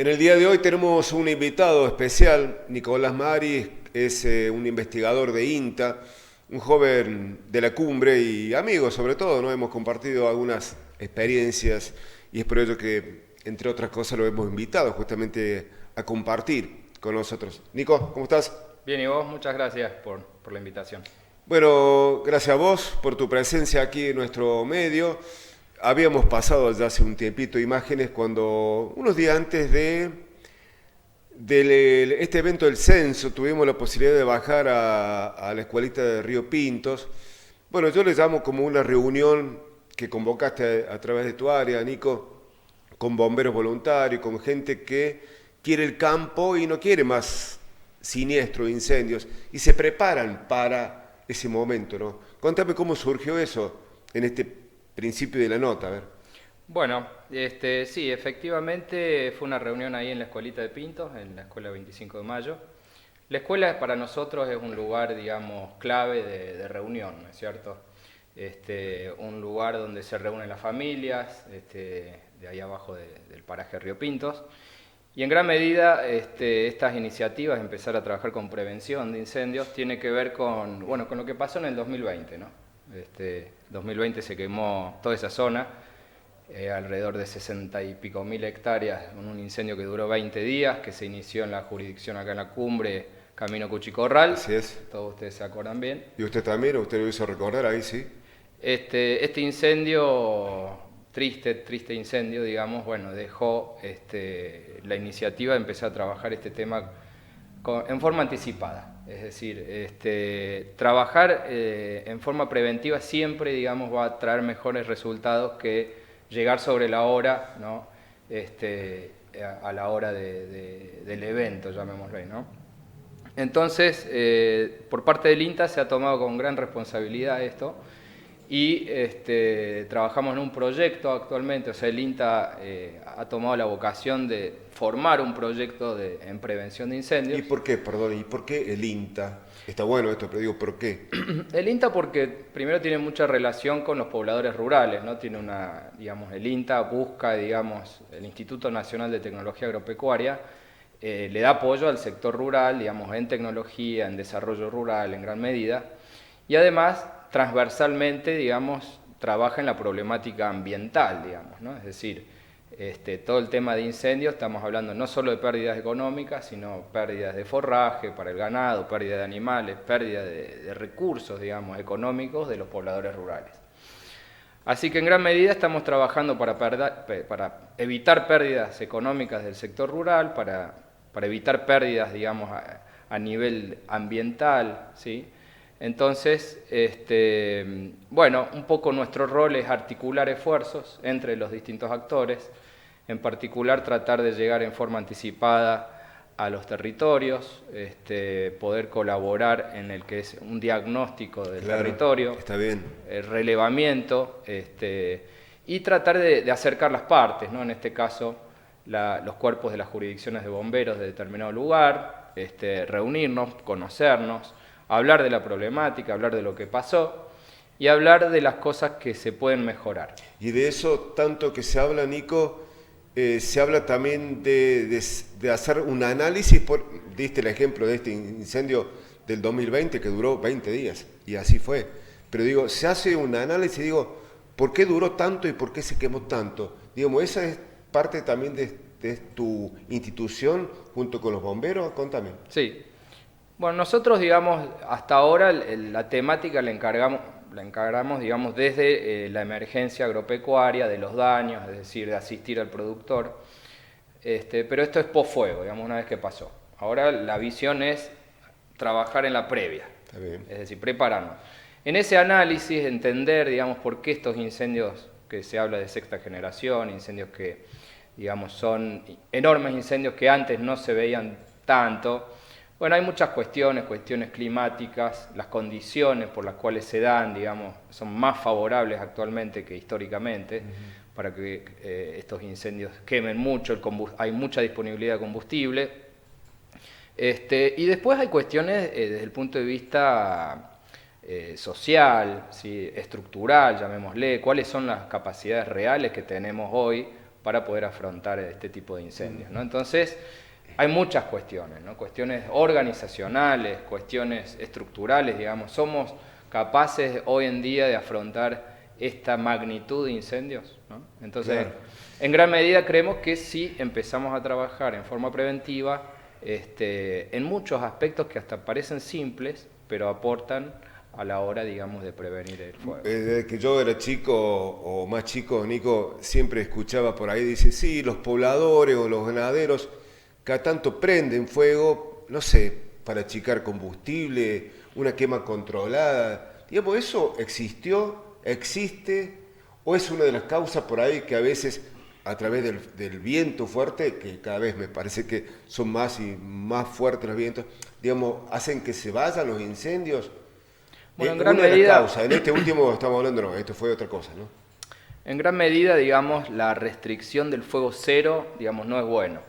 En el día de hoy tenemos un invitado especial. Nicolás Mari es un investigador de INTA, un joven de la cumbre y amigo sobre todo, ¿no? Hemos compartido algunas experiencias y es por ello que, entre otras cosas, lo hemos invitado justamente a compartir con nosotros. Nico, ¿cómo estás? Bien, y vos, muchas gracias por la invitación. Bueno, gracias a vos por tu presencia aquí en nuestro medio. Habíamos pasado ya hace un tiempito imágenes cuando, unos días antes de este evento del censo, tuvimos la posibilidad de bajar a la escuelita de Río Pintos. Bueno, yo le llamo como una reunión que convocaste a través de tu área, Nico, con bomberos voluntarios, con gente que quiere el campo y no quiere más siniestros, incendios, y se preparan para ese momento, ¿no? Contame cómo surgió eso en este principio de la nota, a ver. Bueno, sí, efectivamente fue una reunión ahí en la escuelita de Pintos, en la escuela 25 de Mayo. La escuela para nosotros es un lugar, digamos, clave de reunión, ¿no es cierto? Un lugar donde se reúnen las familias, de ahí abajo del paraje Río Pintos. Y en gran medida estas iniciativas, empezar a trabajar con prevención de incendios, tiene que ver con, bueno, con lo que pasó en el 2020, ¿no? 2020 se quemó toda esa zona, alrededor de 60 y pico mil hectáreas, con un incendio que duró 20 días, que se inició en la jurisdicción acá en la cumbre, Camino Cuchicorral, Así es. todos ustedes se acuerdan bien. ¿Y usted también? ¿Usted lo hizo recordar ahí, sí? Este incendio, triste incendio, digamos, bueno, dejó la iniciativa de empezar a trabajar este tema en forma anticipada. Es decir, trabajar en forma preventiva siempre, digamos, va a traer mejores resultados que llegar sobre la hora, ¿no? A la hora del evento, llamémoslo, ¿no? Entonces, por parte del INTA se ha tomado con gran responsabilidad esto y trabajamos en un proyecto actualmente. O sea, el INTA ha tomado la vocación de formar un proyecto en prevención de incendios. ¿Y por qué, perdón, y por qué el INTA? Está bueno esto, pero digo, ¿por qué? El INTA porque primero tiene mucha relación con los pobladores rurales, ¿no? Tiene digamos, el INTA busca, digamos, el Instituto Nacional de Tecnología Agropecuaria, le da apoyo al sector rural, digamos, en tecnología, en desarrollo rural en gran medida, y además transversalmente, digamos, trabaja en la problemática ambiental, digamos, ¿no? Es decir, todo el tema de incendios, estamos hablando no solo de pérdidas económicas, sino pérdidas de forraje para el ganado, pérdida de animales, pérdida de recursos, digamos, económicos de los pobladores rurales. Así que en gran medida estamos trabajando para evitar pérdidas económicas del sector rural, para evitar pérdidas, digamos, a nivel ambiental, ¿sí? Entonces, bueno, un poco nuestro rol es articular esfuerzos entre los distintos actores, en particular tratar de llegar en forma anticipada a los territorios, poder colaborar en el que es un diagnóstico del Claro, territorio, está bien. el relevamiento, y tratar de acercar las partes, ¿no? En este caso, los cuerpos de las jurisdicciones de bomberos de determinado lugar, reunirnos, conocernos, hablar de la problemática, hablar de lo que pasó y hablar de las cosas que se pueden mejorar. Y de eso, tanto que se habla, Nico, se habla también de hacer un análisis, diste el ejemplo de este incendio del 2020 que duró 20 días, y así fue. Pero digo, se hace un análisis, digo, ¿por qué duró tanto y por qué se quemó tanto? Digamos, esa es parte también de tu institución junto con los bomberos, contame. Sí. Bueno, nosotros, digamos, hasta ahora la temática la encargamos, digamos, desde la emergencia agropecuaria, de los daños, es decir, de asistir al productor. Pero esto es post-fuego, digamos, una vez que pasó. Ahora la visión es trabajar en la previa, Está bien. es decir, prepararnos. En ese análisis, entender, digamos, por qué estos incendios que se habla de sexta generación, incendios que, digamos, son enormes incendios que antes no se veían tanto. Bueno, hay muchas cuestiones climáticas, las condiciones por las cuales se dan, digamos, son más favorables actualmente que históricamente para que estos incendios quemen mucho, hay mucha disponibilidad de combustible. Y después hay cuestiones desde el punto de vista social, ¿sí? Estructural, llamémosle, cuáles son las capacidades reales que tenemos hoy para poder afrontar este tipo de incendios, ¿no? Entonces, hay muchas cuestiones, ¿no? Cuestiones organizacionales, cuestiones estructurales, digamos. ¿Somos capaces hoy en día de afrontar esta magnitud de incendios, ¿no? Entonces, claro, en gran medida creemos que sí empezamos a trabajar en forma preventiva en muchos aspectos que hasta parecen simples, pero aportan a la hora, digamos, de prevenir el fuego. Desde que yo era chico o más chico, Nico, siempre escuchaba por ahí, dice, sí, los pobladores o los ganaderos cada tanto prenden fuego, no sé, para achicar combustible, una quema controlada. Digamos, ¿eso existió, existe, o es una de las causas por ahí que a veces a través del viento fuerte, que cada vez me parece que son más y más fuertes los vientos, digamos, hacen que se vayan los incendios? Bueno, en gran una de medida, las causas, en este último estamos hablando, no, esto fue otra cosa, ¿no? En gran medida, digamos, la restricción del fuego cero, digamos, no es bueno.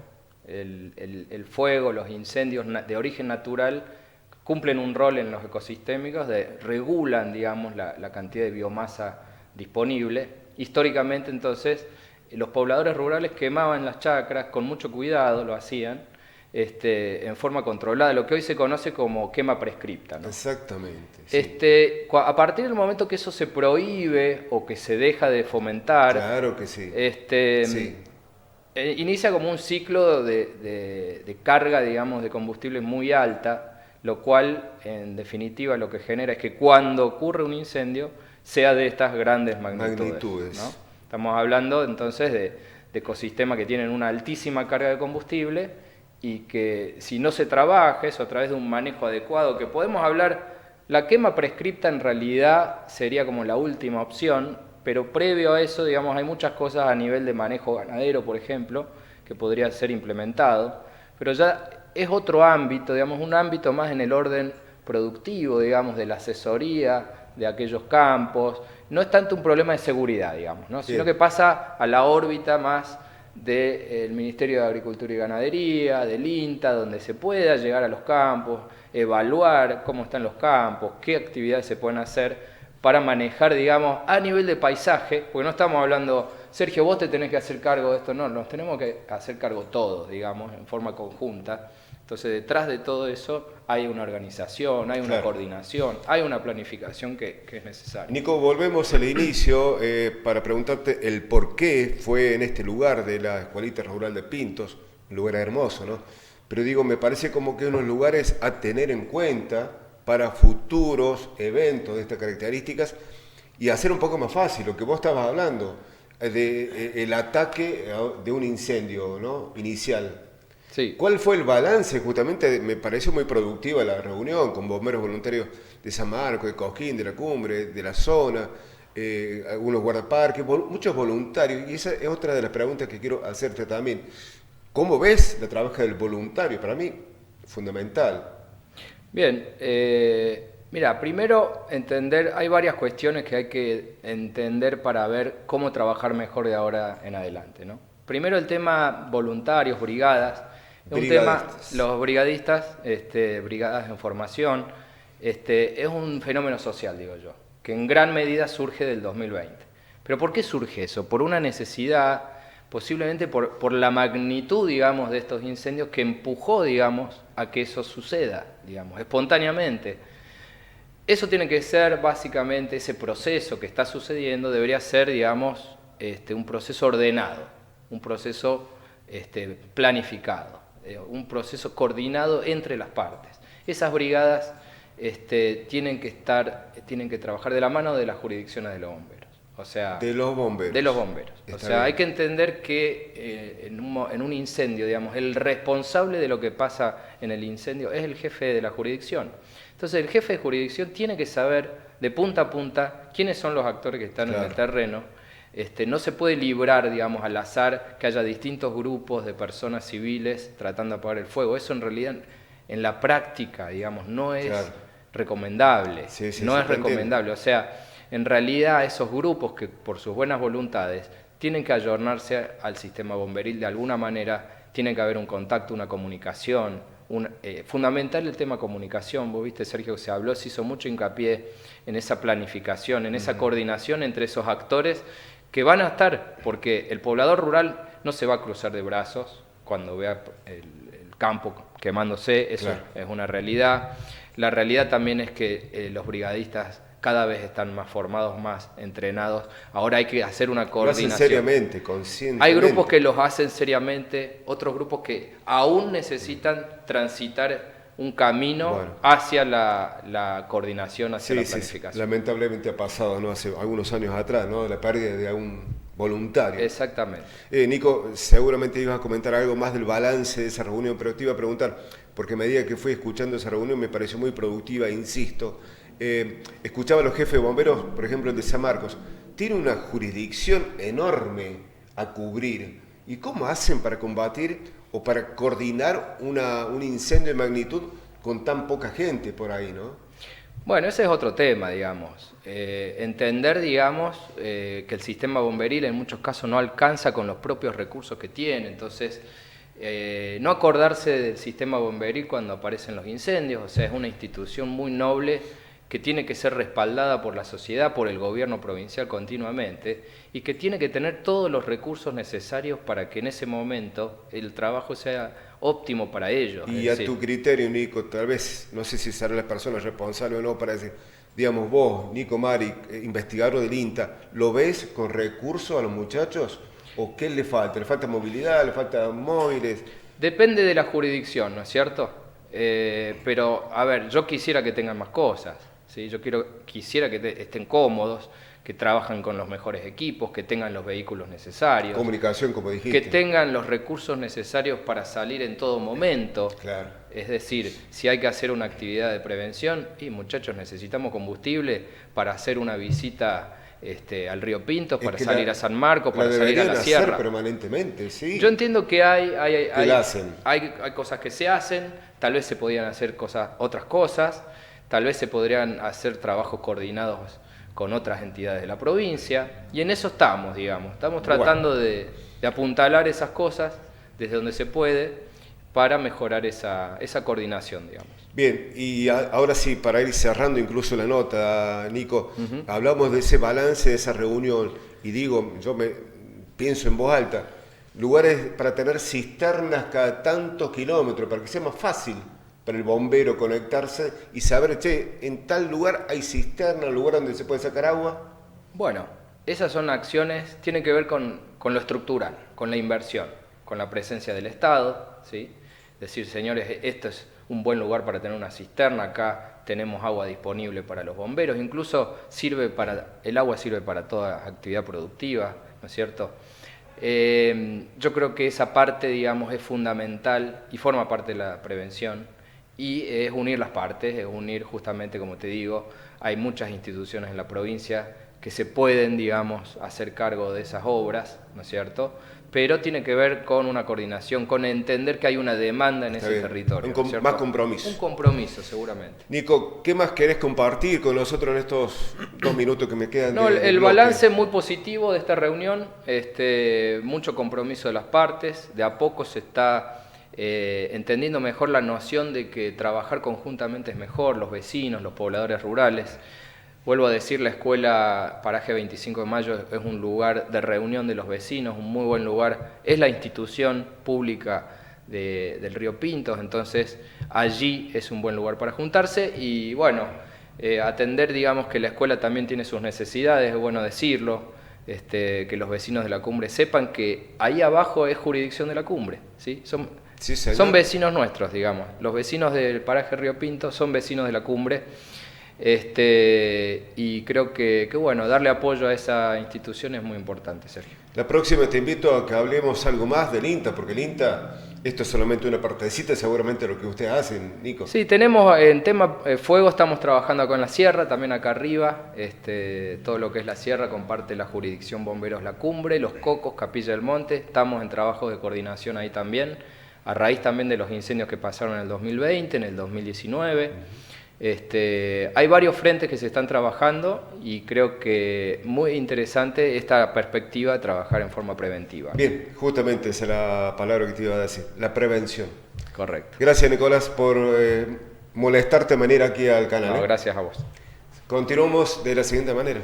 El fuego, los incendios de origen natural cumplen un rol en los ecosistémicos, regulan, digamos, la cantidad de biomasa disponible. Históricamente, entonces, los pobladores rurales quemaban las chacras con mucho cuidado, lo hacían, en forma controlada, lo que hoy se conoce como quema prescripta, ¿no? Exactamente. Sí. A partir del momento que eso se prohíbe o que se deja de fomentar, claro que sí. Sí. Inicia como un ciclo de carga, digamos, de combustible muy alta, lo cual, en definitiva, lo que genera es que cuando ocurre un incendio, sea de estas grandes magnitudes, ¿no? Estamos hablando, entonces, de ecosistemas que tienen una altísima carga de combustible y que, si no se trabaja eso a través de un manejo adecuado, que podemos hablar, la quema prescripta en realidad sería como la última opción, pero previo a eso, digamos, hay muchas cosas a nivel de manejo ganadero, por ejemplo, que podría ser implementado, pero ya es otro ámbito, digamos, un ámbito más en el orden productivo, digamos, de la asesoría de aquellos campos. No es tanto un problema de seguridad, digamos, ¿no? Sino que pasa a la órbita más del Ministerio de Agricultura y Ganadería, del INTA, donde se pueda llegar a los campos, evaluar cómo están los campos, qué actividades se pueden hacer para manejar, digamos, a nivel de paisaje, porque no estamos hablando, Sergio, vos te tenés que hacer cargo de esto, no, nos tenemos que hacer cargo todos, digamos, en forma conjunta. Entonces, detrás de todo eso hay una organización, hay una coordinación, hay una planificación que es necesaria. Nico, volvemos al inicio para preguntarte el por qué fue en este lugar de la Escuelita Rural de Pintos, un lugar hermoso, ¿no? Pero digo, me parece como que unos lugares a tener en cuenta para futuros eventos de estas características y hacer un poco más fácil lo que vos estabas hablando, el ataque de un incendio, ¿no? Inicial. Sí. ¿Cuál fue el balance? Justamente me pareció muy productiva la reunión con bomberos voluntarios de San Marcos, de Cosquín, de la Cumbre, de la zona, algunos guardaparques, muchos voluntarios. Y esa es otra de las preguntas que quiero hacerte también. ¿Cómo ves la trabaja del voluntario? Para mí, fundamental. Bien, mira, primero entender, hay varias cuestiones que hay que entender para ver cómo trabajar mejor de ahora en adelante, ¿no? Primero el tema voluntarios, brigadas, es un tema, los brigadistas, brigadas en formación, es un fenómeno social, digo yo, que en gran medida surge del 2020. ¿Pero por qué surge eso? Por una necesidad, posiblemente por la magnitud, digamos, de estos incendios que empujó, digamos, a que eso suceda, digamos, espontáneamente. Eso tiene que ser, básicamente, ese proceso que está sucediendo debería ser, digamos, un proceso ordenado, un proceso planificado, un proceso coordinado entre las partes. Esas brigadas tienen que trabajar de la mano de las jurisdicciones de los bomberos. O sea, de los bomberos. De los bomberos. O sea, hay que entender que en un incendio, digamos, el responsable de lo que pasa en el incendio es el jefe de la jurisdicción. Entonces, el jefe de jurisdicción tiene que saber de punta a punta quiénes son los actores que están en el terreno. No se puede librar, digamos, al azar que haya distintos grupos de personas civiles tratando de apagar el fuego. Eso en realidad, en la práctica, digamos, no es recomendable. No es recomendable. O sea, en realidad esos grupos que por sus buenas voluntades tienen que ayornarse al sistema bomberil de alguna manera, tiene que haber un contacto, una comunicación, fundamental el tema comunicación. Vos viste, Sergio, que se hizo mucho hincapié en esa planificación, en esa coordinación entre esos actores que van a estar, porque el poblador rural no se va a cruzar de brazos cuando vea el campo quemándose, eso Claro. es una realidad. La realidad también es que los brigadistas cada vez están más formados, más entrenados. Ahora hay que hacer una Lo coordinación. hacen seriamente, conscientemente. Hay grupos que los hacen seriamente, otros grupos que aún necesitan transitar un camino Bueno. hacia la coordinación, hacia la Sí, planificación. lamentablemente ha pasado, ¿no? Hace algunos años atrás, ¿no? La pérdida de un voluntario. Exactamente. Nico, seguramente ibas a comentar algo más del balance de esa reunión, pero te iba a preguntar, porque a medida que fui escuchando esa reunión me pareció muy productiva, insisto. Escuchaba a los jefes de bomberos, por ejemplo, el de San Marcos, tiene una jurisdicción enorme a cubrir. ¿Y cómo hacen para combatir o para coordinar un incendio de magnitud con tan poca gente por ahí, no? Bueno, ese es otro tema, digamos. Entender, digamos, que el sistema bomberil en muchos casos no alcanza con los propios recursos que tiene. Entonces, no acordarse del sistema bomberil cuando aparecen los incendios. O sea, es una institución muy noble que tiene que ser respaldada por la sociedad, por el gobierno provincial continuamente, y que tiene que tener todos los recursos necesarios para que en ese momento el trabajo sea óptimo para ellos. Y a tu criterio, Nico, tal vez, no sé si serán las personas responsables o no, para decir, digamos, vos, Nico Mari, investigador del INTA, ¿lo ves con recursos a los muchachos? ¿O qué le falta? ¿Le falta movilidad? ¿Le falta móviles? Depende de la jurisdicción, ¿no es cierto? Pero, a ver, yo quisiera que tengan más cosas, ¿sí? Quisiera que estén cómodos, que trabajan con los mejores equipos, que tengan los vehículos necesarios. Comunicación, como dijiste. Que tengan los recursos necesarios para salir en todo momento. Claro. Es decir, si hay que hacer una actividad de prevención, y muchachos, necesitamos combustible para hacer una visita al Río Pinto, para salir a San Marcos, para salir a la sierra. Permanentemente, sí. Yo entiendo que hay cosas que se hacen, tal vez se podrían hacer otras cosas, tal vez se podrían hacer trabajos coordinados con otras entidades de la provincia, y en eso estamos, digamos. Estamos tratando de apuntalar esas cosas desde donde se puede para mejorar esa coordinación, digamos. Bien, y ahora sí, para ir cerrando incluso la nota, Nico, hablamos de ese balance de esa reunión, y digo, pienso en voz alta, lugares para tener cisternas cada tantos kilómetros, para que sea más fácil para el bombero conectarse y saber, che, en tal lugar hay cisterna, lugar donde se puede sacar agua. Bueno, esas son acciones, tienen que ver con lo estructural, con la inversión, con la presencia del Estado, ¿sí? Decir, señores, esto es un buen lugar para tener una cisterna, acá tenemos agua disponible para los bomberos, incluso el agua sirve para toda actividad productiva, ¿no es cierto? Yo creo que esa parte, digamos, es fundamental y forma parte de la prevención, y es unir las partes, es unir justamente, como te digo, hay muchas instituciones en la provincia que se pueden, digamos, hacer cargo de esas obras, ¿no es cierto? Pero tiene que ver con una coordinación, con entender que hay una demanda en ese territorio. Más compromiso. Un compromiso, seguramente. Nico, ¿qué más querés compartir con nosotros en estos 2 minutos que me quedan? No, el balance muy positivo de esta reunión, mucho compromiso de las partes, de a poco se está entendiendo mejor la noción de que trabajar conjuntamente es mejor, los vecinos, los pobladores rurales. Vuelvo a decir, la escuela Paraje 25 de Mayo es un lugar de reunión de los vecinos, un muy buen lugar, es la institución pública del Río Pintos, entonces allí es un buen lugar para juntarse y bueno, atender, digamos, que la escuela también tiene sus necesidades, es bueno decirlo, que los vecinos de la cumbre sepan que ahí abajo es jurisdicción de la cumbre, ¿sí? Son vecinos nuestros, digamos, los vecinos del Paraje Río Pinto son vecinos de la cumbre. Y creo que bueno, darle apoyo a esa institución es muy importante, Sergio. La próxima te invito a que hablemos algo más del INTA, porque el INTA, esto es solamente una partecita seguramente de lo que ustedes hacen, Nico. Sí, tenemos en tema fuego, estamos trabajando acá en la sierra, también acá arriba, todo lo que es la sierra comparte la jurisdicción Bomberos La Cumbre, Los Cocos, Capilla del Monte, estamos en trabajo de coordinación ahí también, a raíz también de los incendios que pasaron en el 2020, en el 2019. Hay varios frentes que se están trabajando y creo que muy interesante esta perspectiva de trabajar en forma preventiva. Bien, justamente esa es la palabra que te iba a decir, la prevención. Correcto. Gracias, Nicolás, por molestarte de manera aquí al canal. No, gracias a vos. Continuamos de la siguiente manera.